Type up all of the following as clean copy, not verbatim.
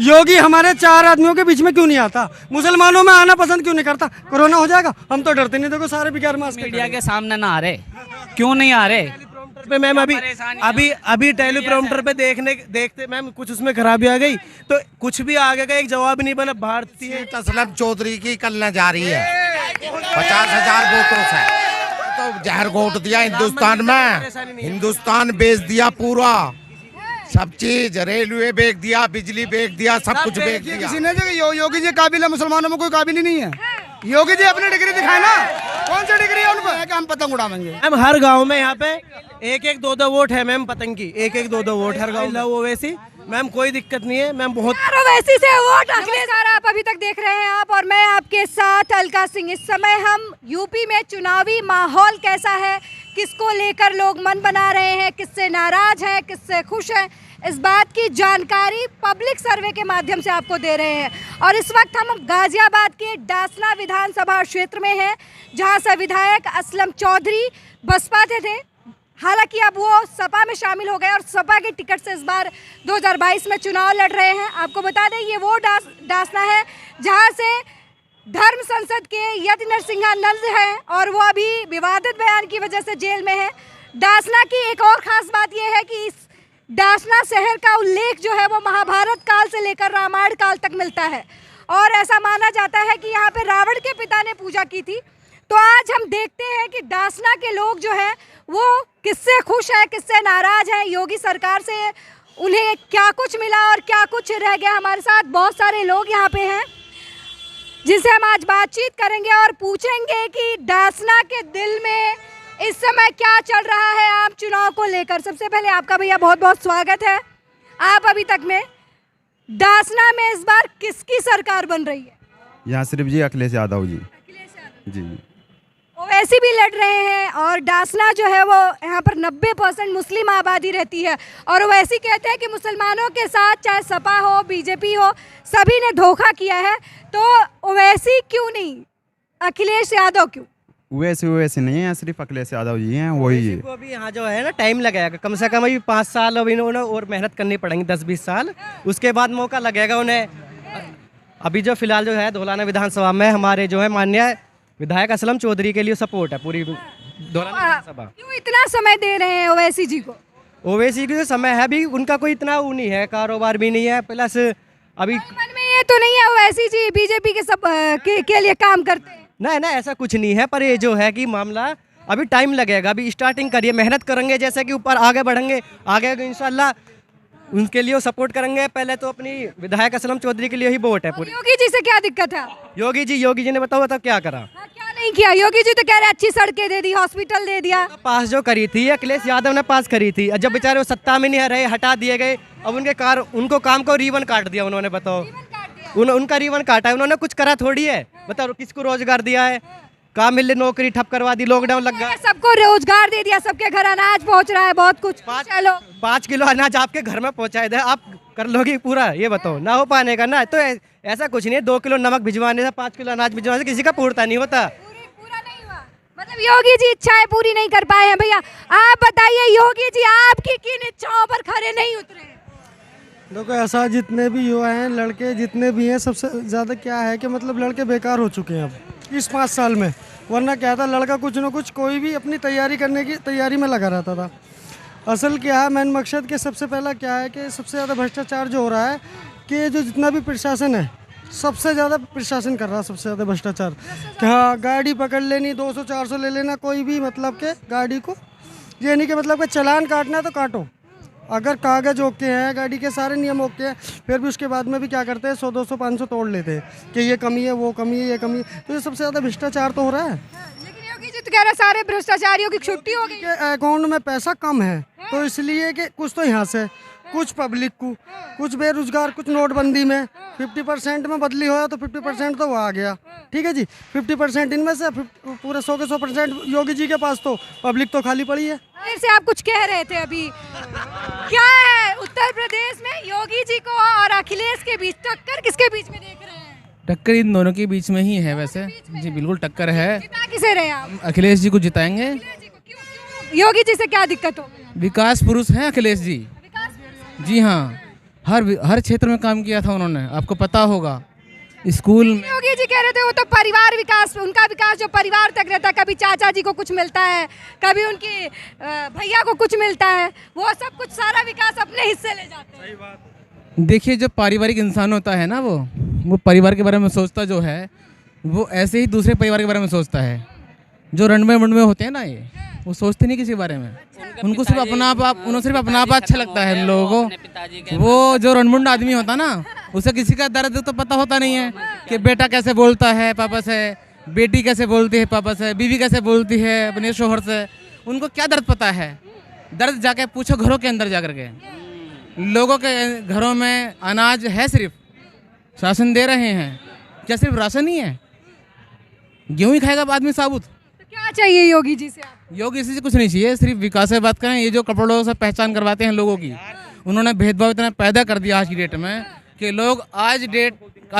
योगी हमारे 4 आदमियों के बीच में क्यों नहीं आता? मुसलमानों में आना पसंद क्यों नहीं करता? कोरोना हो जाएगा, हम तो डरते नहीं। देखो सारे बिगैर मास्क मीडिया के सामने ना आ रहे, क्यों नहीं आ रहे? पे मैम अभी टेलीप्रॉम्प्टर पे देखते मैम कुछ उसमें खराबी आ गई तो कुछ भी आगे का एक जवाब नहीं बना। भारतीय असलम चौधरी की कल जा रही है 50,000 वोटों से, तो जहर घोट दिया हिंदुस्तान में। हिंदुस्तान बेच दिया पूरा, सब चीज, रेलवे बेच दिया, बिजली बेच दिया, सब कुछ बेच दिया। किसी ने जो योगी जी काबिल है, मुसलमानों में कोई काबिल ही नहीं है। योगी जी अपनी डिग्री दिखाए ना, कौन सी डिग्री है उन पर कि हम पतंग उड़ाएंगे? मैम हर गांव में यहाँ पे एक दो वोट है मैम पतंग की, एक दो वोट हर गांव में। वो वैसी मैम कोई दिक्कत नहीं है मैम, बहुत वैसी से वोट अखिलेश आप अभी तक देख रहे हैं आप और मैं आपके साथ अलका सिंह। इस समय हम यूपी में चुनावी माहौल कैसा है, किसको लेकर लोग मन बना रहे हैं, किससे नाराज हैं, किससे खुश हैं, इस बात की जानकारी पब्लिक सर्वे के माध्यम से आपको दे रहे हैं। और इस वक्त हम गाजियाबाद के डासना विधानसभा क्षेत्र में हैं, जहां से विधायक असलम चौधरी बसपा थे, हालांकि अब वो सपा में शामिल हो गए और सपा के टिकट से इस बार 2022 में चुनाव लड़ रहे हैं। आपको बता दें ये वो डासना है जहां से धर्म संसद के यति नरसिंहानंद हैं और वो अभी विवादित बयान की वजह से जेल में है। डासना की एक और ख़ास बात यह है कि इस डासना शहर का उल्लेख जो है वो महाभारत काल से लेकर रामायण काल तक मिलता है और ऐसा माना जाता है कि यहाँ पे रावण के पिता ने पूजा की थी। तो आज हम देखते हैं कि डासना के लोग जो हैं वो किससे खुश हैं, किससे नाराज हैं, योगी सरकार से उन्हें क्या कुछ मिला और क्या कुछ रह गया। हमारे साथ बहुत सारे लोग यहाँ पे हैं जिनसे हम आज बातचीत करेंगे और पूछेंगे कि डासना के दिल में इस समय क्या चल रहा है आम चुनाव को लेकर। सबसे पहले आपका भैया बहुत बहुत स्वागत है। आप अभी तक में डासना में इस बार किसकी सरकार बन रही है? यहाँ सिर्फ जी अखिलेश यादव जी जी ओवैसी भी लड़ रहे हैं और डासना जो है वो यहाँ पर 90% मुस्लिम आबादी रहती है और ओवैसी कहते हैं कि मुसलमानों के साथ चाहे सपा हो बीजेपी हो सभी ने धोखा किया है। तो ओवैसी क्यों नहीं, अखिलेश यादव क्यों? वैसे नहीं है, सिर्फ अखिलेश यादव जी हैं, वही है। अभी यहाँ जो है ना टाइम लगेगा कम से कम अभी 5 साल अभी इन्होंने और मेहनत करनी पड़ेंगी, 10-20 साल, उसके बाद मौका लगेगा उन्हें। अभी जो फिलहाल जो है धौलाना विधानसभा में हमारे जो है माननीय विधायक असलम चौधरी के लिए सपोर्ट है पूरी धौलाना विधानसभा। क्यों इतना समय दे रहे हैं ओवैसी जी को? ओवैसी का समय है भी, उनका कोई इतना वो नहीं है, कारोबार भी नहीं है, प्लस अभी मन में ये तो नहीं है ओवैसी जी बीजेपी के सब के लिए काम करते हैं? ना ऐसा कुछ नहीं है, पर ये जो है कि मामला अभी टाइम लगेगा, अभी स्टार्टिंग करिए, मेहनत करेंगे, जैसे कि ऊपर आगे बढ़ेंगे, आगे इंशाल्लाह उनके लिए सपोर्ट करेंगे। पहले तो अपनी विधायक असलम चौधरी के लिए ही वोट है पूरी। योगी जी से क्या दिक्कत है? योगी जी ने बताओ क्या करा? क्या नहीं किया? योगी जी तो कह रहे अच्छी सड़कें दे दी, हॉस्पिटल दे दिया। पास जो करी थी अखिलेश यादव ने पास करी थी, जब बेचारे वो सत्ता में नहीं रहे, हटा दिए गए, अब उनको काम को रिबन काट दिया उन्होंने। बताओ उनका रिबन काटा है, उन्होंने कुछ करा थोड़ी है। बताओ किसको रोजगार दिया है, काम मिले, नौकरी ठप करवा दी, लॉकडाउन लग गया, सबको रोजगार दे दिया, सबके घर अनाज पहुंच रहा है, बहुत कुछ। चलो 5 किलो अनाज आपके घर में पहुंचाए दे, आप कर लोगे पूरा? ये बताओ, ना हो पाने का ना। तो ऐसा कुछ नहीं है, 2 किलो नमक भिजवाने से 5 किलो अनाज भिजवाने से किसी का पूर्ता नहीं होता। पूरा नहीं हुआ, मतलब योगी जी इच्छाएं पूरी नहीं कर पाए हैं। भैया आप बताइए, योगी जी आपकी किन इच्छाओं पर खरे नहीं उतरे? देखो ऐसा जितने भी युवा हैं, लड़के जितने भी हैं, सबसे ज़्यादा क्या है कि मतलब लड़के बेकार हो चुके हैं अब इस 5 साल में। वरना क्या था, लड़का कुछ ना कुछ कोई भी अपनी तैयारी करने की तैयारी में लगा रहता था। असल क्या है, मेन मकसद के सबसे पहला क्या है कि सबसे ज़्यादा भ्रष्टाचार जो हो रहा है कि जो जितना भी प्रशासन है, सबसे ज़्यादा प्रशासन कर रहा है सबसे ज़्यादा भ्रष्टाचार। कि हाँ गाड़ी पकड़ लेनी, 200-400 ले लेना, कोई भी मतलब के गाड़ी को ये नहीं कि मतलब के चालान काटना है तो काटो, अगर कागज़ ओके हैं, गाड़ी के सारे नियम ओके हैं, फिर भी उसके बाद में भी क्या करते हैं 100-200-500 तोड़ लेते हैं कि ये कमी है, वो कमी है, ये कमी है। तो ये सबसे ज़्यादा भ्रष्टाचार तो हो रहा है। लेकिन योगी जी तो कह रहे हैं सारे भ्रष्टाचारियों की छुट्टी हो गई, अकाउंट में पैसा कम है, तो इसलिए कि कुछ तो यहाँ से, कुछ पब्लिक को, कुछ बेरोजगार, कुछ नोटबंदी में 50% में बदली होया तो 50% तो वो आ गया, ठीक है जी। 50% इनमें से पूरे 100 के 100% योगी जी के पास, तो पब्लिक तो खाली पड़ी है। फिर से आप कुछ कह रहे थे अभी, क्या है उत्तर प्रदेश में योगी जी को और अखिलेश के बीच टक्कर किसके बीच में देख रहे हैं? टक्कर इन दोनों के बीच में ही है वैसे जी, बिल्कुल टक्कर है। जिता किसे रहे आप? अखिलेश जी को जिताएंगे। योगी जी से क्या दिक्कत हो? विकास पुरुष हैं अखिलेश जी, जी हाँ, हर क्षेत्र में काम किया था उन्होंने, आपको पता होगा। स्कूल में योगी जी कह रहे थे वो तो परिवार विकास, उनका विकास जो परिवार तक रहता है, कभी चाचा जी को कुछ मिलता है, कभी उनकी भैया को कुछ मिलता है, वो सब कुछ सारा विकास अपने हिस्से ले जाते हैं। देखिए, जो पारिवारिक इंसान होता है ना, वो परिवार के बारे में सोचता जो है, वो ऐसे ही दूसरे परिवार के बारे में सोचता है। जो रणवे मंडवे होते हैं ना, ये वो सोचते नहीं किसी के बारे में, उनको सिर्फ अपना आप, उन्हें सिर्फ अपना आप अच्छा लगता है इन लोगों को। वो जो रणमुंड आदमी होता ना, उसे किसी का दर्द तो पता होता नहीं है कि बेटा कैसे बोलता है पापा से, बेटी कैसे बोलती है पापा से, बीवी कैसे बोलती है अपने शोहर से। उनको क्या दर्द पता है? दर्द जाके पूछो घरों के अंदर जाकर के। लोगों के घरों में अनाज है, सिर्फ शासन दे रहे हैं। क्या सिर्फ राशन ही है? गेहूँ ही खाएगा आदमी साबुत? तो क्या चाहिए योगी जी से आप? योगी इसी से कुछ नहीं चाहिए, सिर्फ विकास से बात करें। ये जो कपड़ों से पहचान करवाते हैं लोगों की, उन्होंने भेदभाव इतना पैदा कर दिया आज की डेट में कि लोग आज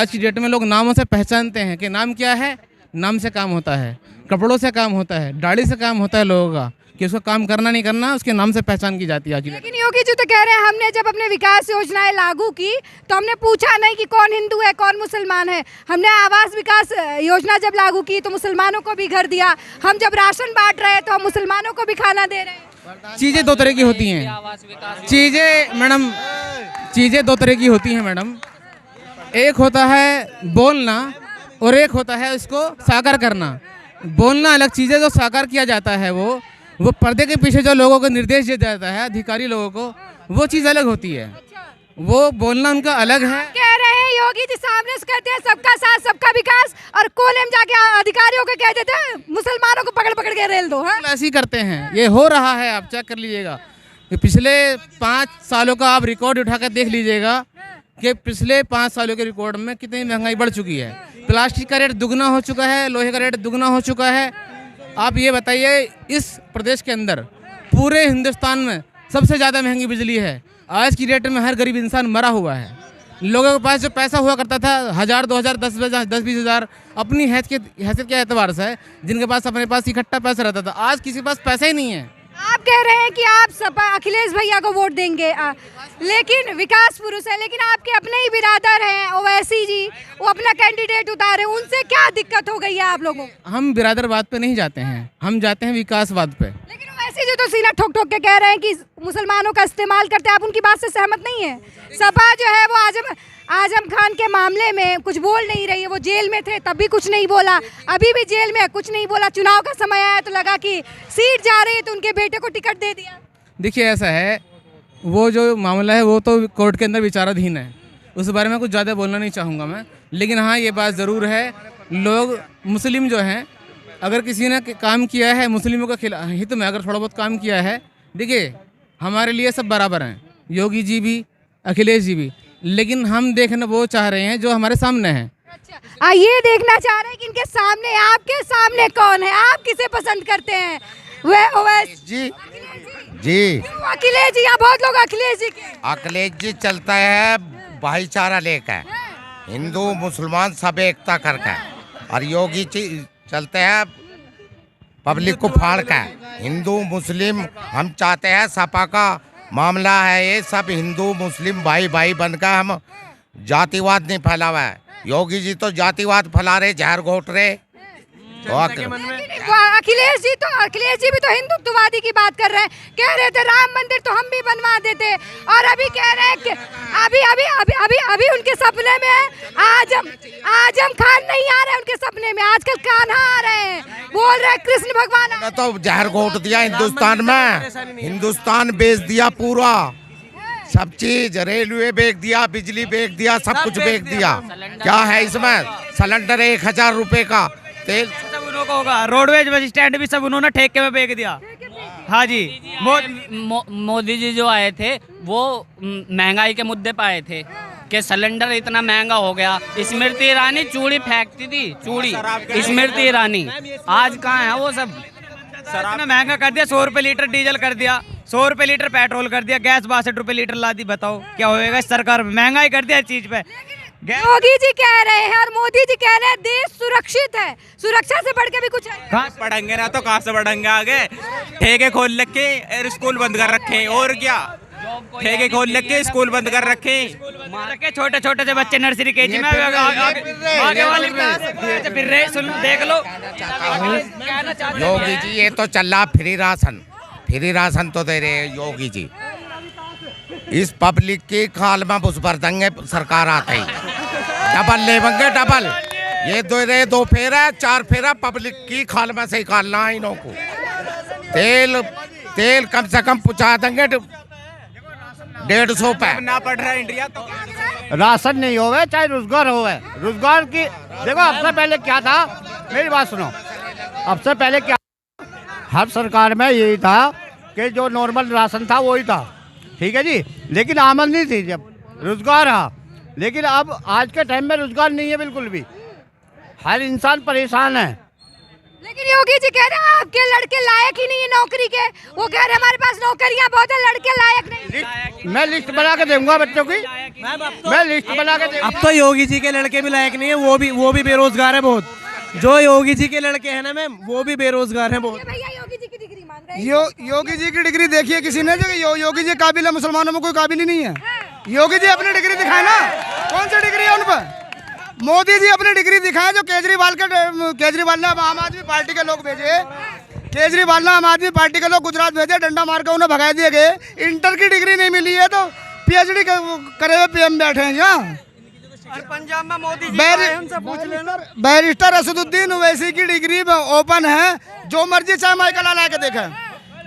की डेट में लोग नामों से पहचानते हैं कि नाम क्या है। नाम से काम होता है, कपड़ों से काम होता है, दाढ़ी से काम होता है लोगों का, कि उसको काम करना नहीं करना, उसके नाम से पहचान की जाती है आज की डेट में। लेकिन योगी जी तो कह रहे हैं हमने जब अपने विकास योजनाएं लागू की तो हमने पूछा नहीं कि कौन हिंदू है कौन मुसलमान है। हमने आवास विकास योजना जब लागू की तो मुसलमानों को भी घर दिया। हम जब राशन बांट रहे हैं तो हम मुसलमानों को भी खाना दे रहे हैं। चीज़ें दो तरह की होती हैं, चीज़ें दो तरह की होती हैं मैडम। एक होता है बोलना और एक होता है उसको साकार करना। बोलना अलग चीज़ है, जो साकार किया जाता है वो पर्दे के पीछे जो लोगों को निर्देश दिया जाता है, अधिकारी लोगों को, वो चीज़ अलग होती है। वो बोलना उनका अलग है। कह रहे हैं योगी जी सामने से कहते हैं सबका साथ सबका विकास, और कोने में जाके अधिकारियों को कह देते हैं मुसलमानों को पकड़ पकड़ के रेल दो। हाँ? ऐसे ही करते हैं, ये हो रहा है, आप चेक कर लीजिएगा। पिछले 5 सालों का आप रिकॉर्ड उठाकर देख लीजिएगा कि पिछले 5 सालों के रिकॉर्ड में कितनी महंगाई बढ़ चुकी है। प्लास्टिक का रेट दुगना हो चुका है, लोहे का रेट दुगना हो चुका है। आप ये बताइए, इस प्रदेश के अंदर पूरे हिंदुस्तान में सबसे ज़्यादा महंगी बिजली है। आज की डेट में हर गरीब इंसान मरा हुआ है। लोगों के पास जो पैसा हुआ करता था 1000, 2000, 10-20 हज़ार अपनी हैसियत के एतबार से, जिनके पास अपने पास इकट्ठा पैसा रहता था, आज किसी के पास पैसा ही नहीं है। आप कह रहे हैं कि आप सपा अखिलेश भैया को वोट देंगे, लेकिन विकास पुरुष है, लेकिन आपके अपने ही बिरादर हैं ओवैसी जी, वो अपना कैंडिडेट उतारे, उनसे क्या दिक्कत हो गई है आप लोगों को? हम बिरादरवाद पे नहीं जाते हैं, हम जाते हैं विकासवाद पे। लेकिन ओवैसी जी तो सीना ठोक ठोक के कह रहे हैं कि मुसलमानों का इस्तेमाल करते हैं। आप उनकी बात से सहमत नहीं है? सपा जो है वो आजम खान के मामले में कुछ बोल नहीं रही है। वो जेल में थे तब भी कुछ नहीं बोला, अभी भी जेल में कुछ नहीं बोला। चुनाव का समय आया तो लगा कि सीट जा रही है तो उनके बेटे को टिकट दे दिया। देखिए, ऐसा है, वो जो मामला है वो तो कोर्ट के अंदर विचाराधीन है, उस बारे में कुछ ज़्यादा बोलना नहीं चाहूँगा मैं। लेकिन हाँ, ये बात ज़रूर है, लोग मुस्लिम जो हैं, अगर किसी ने काम किया है मुस्लिमों के हित में, अगर थोड़ा बहुत काम किया है, देखिए हमारे लिए सब बराबर हैं, योगी जी भी, अखिलेश जी भी। लेकिन हम देखना वो चाह रहे हैं जो हमारे सामने है। अच्छा, ये देखना चाह रहे हैं कि इनके सामने, आपके सामने कौन है, आप किसे पसंद करते हैं? वह ओवैसी जी जी अखिलेश जी, यहाँ बहुत लोग अखिलेश जी के। अखिलेश जी चलता है भाईचारा लेकर, हिंदू मुसलमान सब एकता करके, और योगी जी चलते हैं पब्लिक को फाड़ कर। हिंदू मुस्लिम हम चाहते हैं, सपा का मामला है ये, सब हिंदू मुस्लिम भाई भाई बनकर हम जातिवाद नहीं फैला हुआ है। योगी जी तो जातिवाद फैला रहे, जहर घोट रहे। तो अखिलेश जी भी तो हिंदुत्ववादी की बात कर रहे हैं। कह रहे थे राम मंदिर तो हम भी बनवा देते, और अभी कह रहे हैं कि अभी उनके सपने में आजम खान नहीं आ रहे उनके सपने में, आजकल कान्हा आ रहे हैं, बोल रहे हैं कृष्ण भगवान। तो जहर घोट दिया हिंदुस्तान में, हिंदुस्तान बेच दिया पूरा, सब चीज, रेलवे बेच दिया, बिजली बेच दिया, सब कुछ बेच दिया। क्या है इसमें? सिलेंडर 1000 रुपए का तेल सब उन्होंने का होगा, रोडवेज बस स्टैंड भी सब उन्होंने ठेके में बेच दिया। हाँ जी, मोदी जी जो आए थे वो महंगाई के मुद्दे पे आए थे कि सिलेंडर इतना महंगा हो गया। स्मृति ईरानी चूड़ी फेंकती थी, चूड़ी, स्मृति ईरानी आज कहाँ है वो सब? इतना महंगा कर दिया, 100 रुपए लीटर डीजल कर दिया, 100 रुपए लीटर पेट्रोल कर दिया, गैस 62 रुपए लीटर ला दी। बताओ क्या होएगा? सरकार महंगाई कर दिया इस चीज पे। योगी जी कह रहे हैं और मोदी जी कह रहे हैं देश सुरक्षित है, सुरक्षा से बढ़ के भी कुछ है। कहाँ बढ़ेंगे ना, तो कहाँ से बढ़ेंगे? आगे ठेके खोल रखे, स्कूल बंद कर रखे, और क्या? ठेके खोल रखे, स्कूल बंद कर रखे, छोटे छोटे से बच्चे नर्सरी केजी में आगे वाले फिर रहे। सुन देख लो योगी जी ये तो चल रहा फ्री राशन तो दे रहे हैं योगी जी। इस पब्लिक की खाल में घुस भर देंगे सरकार आते ही, डबल लेंगे डबल। ये दो फेरा 4 फेरा पब्लिक की खाल में से निकालना है इन्हों को। तेल कम से कम पहुँचा देंगे 150 पे ना पड़ रहा है इंडिया तो। राशन नहीं होवे चाहे रोजगार होवे, रोजगार की देखो सबसे पहले क्या था, मेरी बात सुनो, सबसे पहले क्या हर सरकार में यही था कि जो नॉर्मल राशन था वही था, ठीक है जी, लेकिन आमदनी थी जब रोजगार रहा। लेकिन अब आज के टाइम में रोजगार नहीं है बिल्कुल भी, हर इंसान परेशान है। लेकिन योगी जी कह रहे हैं आपके लड़के लायक ही नहीं है नौकरी के। वो कह रहे हैं हमारे पास नौकरियां बहुत है, लड़के लायक नहीं। मैं लिस्ट बना के दूंगा बच्चों की, मैं लिस्ट बना के अब तो योगी जी के लड़के भी लायक नहीं है, वो भी बेरोजगार है बहुत। जो योगी जी के लड़के हैं ना मैम, वो भी बेरोजगार है बहुत। भैया योगी जी की डिग्री मांग रहे हैं। योगी जी की डिग्री देखिए किसी ने, जो योगी जी काबिल है, मुसलमानों में कोई काबिल ही नहीं है। योगी जी अपनी डिग्री दिखाए ना, कौन सी डिग्री है उन पर। मोदी जी अपनी डिग्री दिखाए, जो केजरीवाल ने अब आम आदमी पार्टी के लोग भेजे, केजरीवाल ने आम आदमी पार्टी के लोग गुजरात भेजे, डंडा मार कर उन्हें भगा दिए गए। इंटर की डिग्री नहीं मिली है तो पीएचडी करे हुए पीएम बैठे हैं यहाँ। पंजाब में मोदी बैरिस्टर असदुद्दीन ओवैसी की डिग्री ओपन है, जो मर्जी चाहे माइकल लाल आके देखा।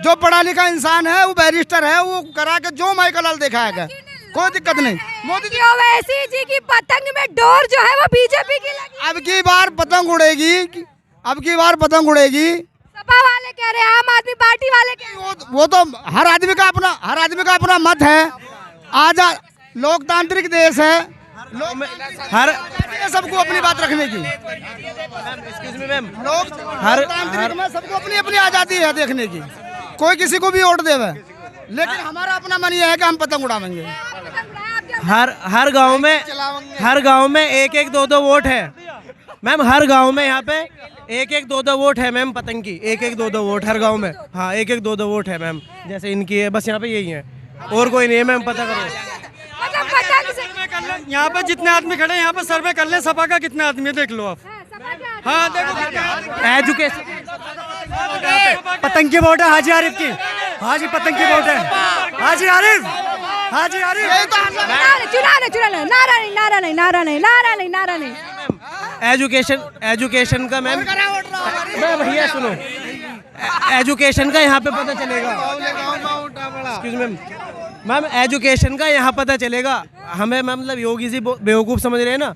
जो पढ़ा लिखा इंसान है वो बैरिस्टर है, वो करा के जो माइकल लाल देखा है, कोई दिक्कत नहीं। मोदी जी ओवैसी जी की पतंग में डोर जो है वो बीजेपी की लगी। अब की बार पतंग उड़ेगी, अब की बार पतंग उड़ेगी। सपा वाले कह रहे हैं, आम आदमी पार्टी वाले कह रहे हैं। वो तो हर आदमी का अपना मत है। आजाद लोकतांत्रिक देश है, हर सबको अपनी बात रखने की। लोकतांत्रिक में सबको अपनी अपनी आजादी है देखने की, कोई किसी को भी वोट देवे, लेकिन हमारा अपना मन ये है कि हम पतंग उड़ावेंगे। हर गांव में 1-1, 2-2 वोट है मैम। हर गांव में यहाँ पे 1-1, 2-2 वोट है मैम पतंग की, 1-1, 2-2 वोट हर गांव में। हाँ 1-1, 2-2 वोट है मैम, जैसे इनकी है, बस यहाँ पे यही है और कोई नहीं है मैम, पता करो। यहाँ पे जितने आदमी खड़े हैं यहाँ पे सर्वे कर लें, सपा का कितने आदमी है देख लो आप। हाँ देखो एजुकेशन पतंग की वोट है हाजी आरिफ की, हाजी पतंग की वोट है, हाजी आरिफ, हाजी आरिफ। नारा नहीं। एजुकेशन का मैम, भैया सुनो, एजुकेशन का यहाँ पे पता चलेगा। एक्सक्यूज मैम, एजुकेशन का यहाँ पता चलेगा हमें। मतलब योगी जी बेवकूफ़ समझ रहे हैं ना।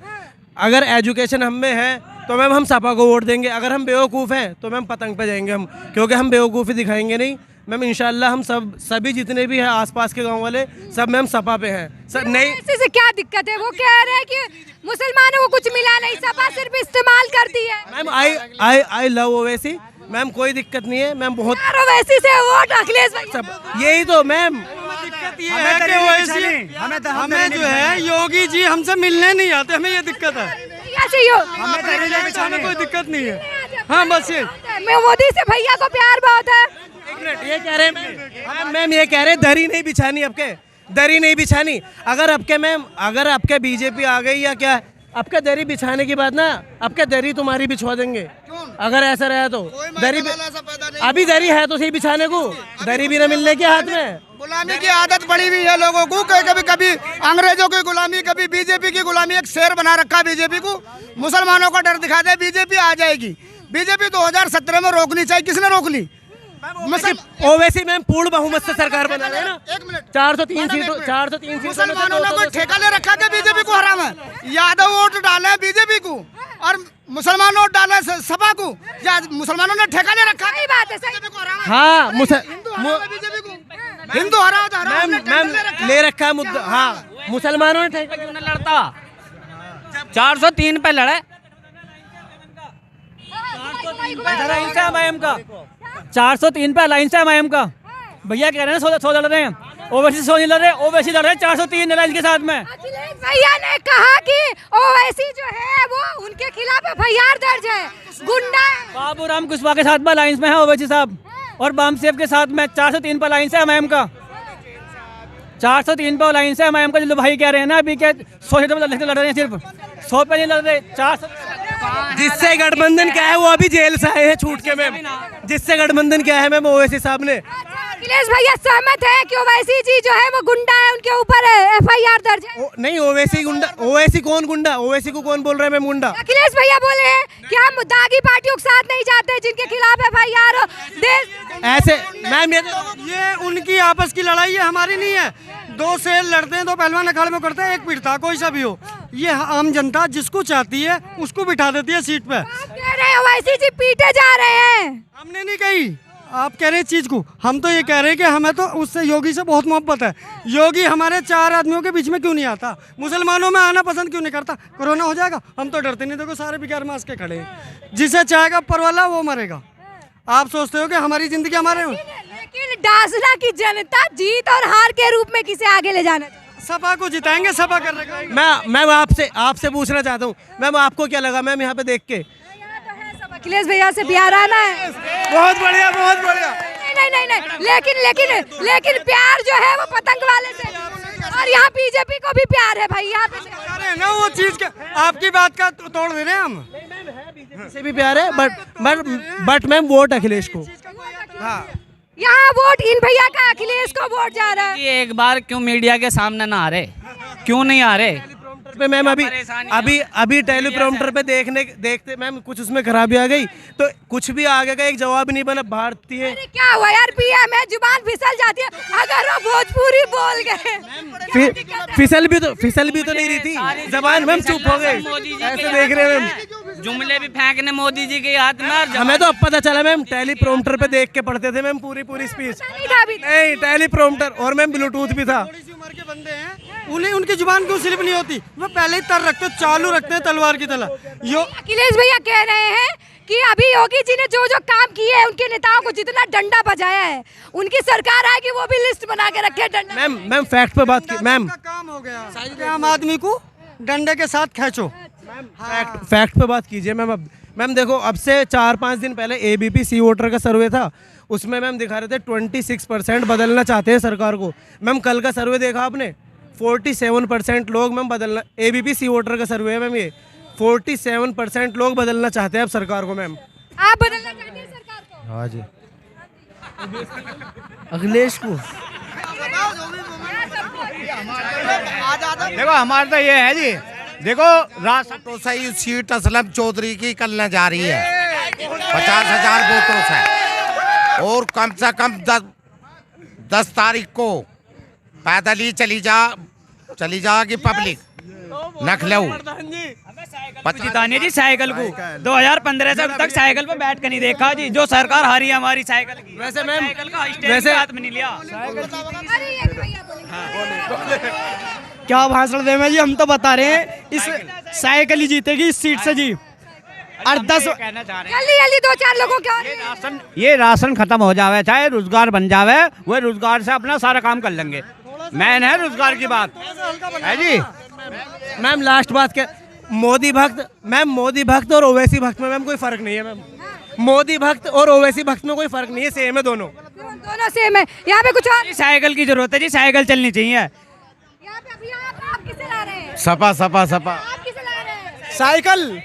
अगर एजुकेशन हम में है तो मैम हम सपा को वोट देंगे, अगर हम बेवकूफ़ हैं तो मैम पतंग पे जाएंगे हम, क्योंकि हम बेवकूफ़ी दिखाएंगे नहीं मैम। इंशाल्लाह हम सभी जितने भी हैं आसपास के गांव वाले सब मैम सपा पे हैं। नहीं से क्या दिक्कत है? वो कह रहे हैं कि मुसलमानों को कुछ मिला नहीं, सपा सिर्फ इस्तेमाल करती है। Ma'am I love Owaisi ma'am, कोई दिक्कत नहीं है मैम। बहुत ओवैसी से वोट अखिलेश यही तो मैम हमें जो है योगी जी हमसे मिलने नहीं आते, हमें ये दिक्कत है। हमें कोई दिक्कत नहीं है। हाँ बस ये मोदी से भैया को प्यार बहुत है। ये कह रहे हैं मैम, ये कह रहे हैं दरी नहीं बिछानी, दरी नहीं बिछानी। अगर आपके बीजेपी आ गई या क्या, आपके दरी बिछाने की बात ना, आपके दरी तुम्हारी बिछवा देंगे अगर ऐसा रहा तो। दरी अभी दरी है तो सही बिछाने को, दरी भी ना मिलने के हाथ में। गुलामी की आदत पड़ी हुई है लोगों को, कभी अंग्रेजों की गुलामी, कभी बीजेपी की गुलामी। एक शेर बना रखा है बीजेपी को, मुसलमानों का डर दिखा दे बीजेपी आ जाएगी। बीजेपी 2017 में रोकनी चाहिए, किसने रोक ली? ओवैसी मैम पूर्ण बहुमत से सरकार बना रहे ना। 403 सीटों मुसलमानों ने कोई ठेका ले रखा कि बीजेपी को हराम है? यादव वोट डाले बीजेपी को और मुसलमान वोट डाले सपा को, या मुसलमानों ने ठेका ले रखा? सही बात है, बीजेपी को हराम। हाँ बीजेपी को हिंदू हराओ तो हराओ, मैम ले रखा है मुद्दा। हाँ मुसलमानों ने ठेका क्यों नहीं लड़ता? 403 पे लड़े। 403 पे अलायंस है एमआईएम का। भैया कह रहे हैं 100 लड़ रहे हैं, ओवैसी 100 नहीं लड़ रहे, ओवैसी लड़ रहे हैं 403 अलायंस के साथ में। अखिलेश भैया ने कहा कि ओवैसी जो है वो उनके खिलाफ एफआईआर दर्ज है, गुंडा है। बाबूराम कुशवाहा के साथ में अलायंस में है ओवैसी साहब, और बामसेफ के साथ में 403 पे अलायंस है एमआईएम का। 403 पे लाइन से हम का जो भाई कह रहे हैं ना अभी क्या 100 सीटों पे लड़ रहे हैं, सिर्फ 100 पे नहीं लड़ रहे, 400। जिससे गठबंधन क्या है वो अभी जेल से आए हैं छूट के मैम। जिससे गठबंधन क्या है मैम ओवैसी साहब ने। अखिलेश भैया सहमत है कि ओवैसी जी जो है वो गुंडा है, उनके ऊपर FIR दर्ज है? नहीं ओवैसी गुंडा, ओवैसी कौन गुंडा, ओवैसी को कौन बोल रहा है मैम गुंडा? अखिलेश भैया बोले हैं कि हम दागी पार्टियों के साथ नहीं जाते जिनके खिलाफ FIR हो। ऐसे मैम ये उनकी आपस की लड़ाई है, हमारी नहीं है। दो शेर लड़ते हैं, दो पहलवान अखाड़े में करते हैं, एक पीड़ता कोई सा भी हो। ये आम जनता जिसको चाहती है उसको बिठा देती है सीट पे। कह रहे हैं ओवैसी जी पीटे जा रहे हैं। हमने नहीं कही, आप कह रहे हैं चीज को, हम तो ये कह रहे हैं कि हमें तो उससे योगी से बहुत मोहब्बत है। योगी हमारे 4 आदमियों के बीच में क्यों नहीं आता, मुसलमानों में आना पसंद क्यों नहीं करता? कोरोना हो जाएगा, हम तो डरते नहीं, देखो सारे बिगैर मास्क के खड़े हैं। जिसे चाहेगा ऊपर वाला वो मरेगा। आप सोचते हो कि हमारी जिंदगी हमारे में? लेकिन डासना की जनता जीत और हार के रूप में किसे आगे ले जाना? सपा को जिताएंगे, सपा करने का। मैम आपसे पूछना चाहता हूँ मैम, आपको क्या लगा मैम यहाँ पे देख के? अखिलेश भैया से प्यार आना है। बहुत बढ़िया, बहुत बढ़िया। नहीं, लेकिन प्यार जो है वो पतंग वाले से, और यहाँ बीजेपी को भी प्यार है भाई। यहाँ पे ना वो चीज का आपकी बात का तोड़ दे रहे हैं हम। से भी प्यार है बट मैम वोट अखिलेश को। हाँ, यहाँ वोट इन भैया का अखिलेश को वोट जा रहा है। ये एक बार क्यों मीडिया के सामने ना आ रहे, क्यों नहीं आ रहे? पे मैम अभी टेलीप्रॉम्प्टर पे देखते मैम कुछ उसमें खराबी आ गई तो कुछ भी आगे का एक जवाब नहीं बना। भारतीय क्या हुआ यार, PM है, जुबान फिसल जाती है अगर वो भोजपुरी बोल गए। फिसल भी तो नहीं रही थी जबान, मैम चुप हो गए। ऐसे देख रहे हैं मैम, जुमले भी फेंकने मोदी जी के हाथ में। हमें तो अब पता चला मैम, टेलीप्रॉम्प्टर पे देख के पढ़ते थे मैम पूरी स्पीच। नहीं टेलीप्रॉम्प्टर और मैम ब्लूटूथ भी था। थोड़ी सी उम्र के बंदे हैं, उन्हें उनकी जुबान क्यों स्लिप नहीं होती? वो पहले ही तर रखते, चालू रखते हैं तलवार की तरह। अखिलेश भैया कह रहे हैं कि अभी योगी जी ने जो जो काम किए हैं, उनके नेताओं को जितना डंडा बजाया है, उनकी सरकार आएगी वो भी लिस्ट बना के रखे डंडा। मैम फैक्ट पे बात की मैम, काम हो गया। आम आदमी को डंडे के साथ खींचो। फैक्ट पे बात कीजिए मैम। अब मैम देखो, अब से 4-5 दिन पहले ABP सी वोटर का सर्वे था, उसमें मैम दिखा रहे थे 26% बदलना चाहते हैं सरकार को। मैम कल का सर्वे देखा आपने, 47% लोग मैम बदलना, ABP सी वोटर का सर्वे है मैम, ये 47% लोग बदलना चाहते हैं अब सरकार को। मैम आप बदलना चाहते हैं सरकार को? हाँ जी, अखिलेश को। देखो हमारा तो ये है जी, देखो तो सही सीट असलम चौधरी की कल जा रही है 50,000 वोटों से, और कम से कम 10 तारीख को पैदल ही चली जाएगी पब्लिक नखलऊ। जितानी जी साइकिल को 2015 से अब तक साइकिल पे बैठ कर नहीं देखा जी, जो सरकार हारी है हमारी साइकिल की। वैसे मैम वैसे हाथ में नहीं लिया। क्या भाषण दे जी, हम तो बता रहे हैं इस साइकिल ही जीतेगी इस सीट से जी। और 10 जल्दी 2-4 लोगों के ये राशन खत्म हो जावे, चाहे रोजगार बन जावे, वो रोजगार से अपना सारा काम कर लेंगे। मैन है रोजगार की बात है जी। मैम लास्ट बात क्या, मोदी भक्त और ओवैसी भक्त में मैम कोई फर्क नहीं है। मैम मोदी भक्त और ओवैसी भक्त में कोई फर्क नहीं है, सेम है दोनों सेम है। यहाँ पे कुछ और साइकिल की जरूरत है जी, साइकिल चलनी चाहिए। यहाँ पे अभी आप किसे ला रहे हैं? सपा आप किसे ला रहे हैं? साइकिल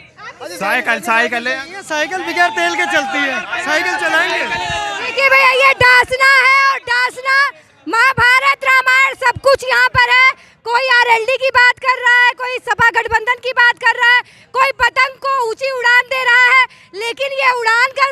साइकिल बगैर तेल के चलती है, साइकिल चलाएंगे। देखिए भैया, ये डासना है, और डासना महाभारत रामायण सब कुछ यहाँ पर है। कोई RLD की बात कर रहा है, कोई सपा गठबंधन की बात कर रहा है, कोई पतंग को ऊंची उड़ान दे रहा है, लेकिन ये उड़ान का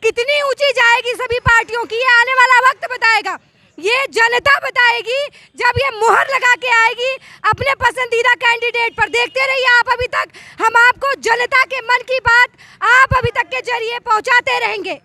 कितनी ऊंची जाएगी सभी पार्टियों की, ये आने वाला वक्त बताएगा। ये जनता बताएगी जब ये मुहर लगा के आएगी अपने पसंदीदा कैंडिडेट पर। देखते रहिए आप, अभी तक हम आपको जनता के मन की बात आप अभी तक के जरिए पहुंचाते रहेंगे।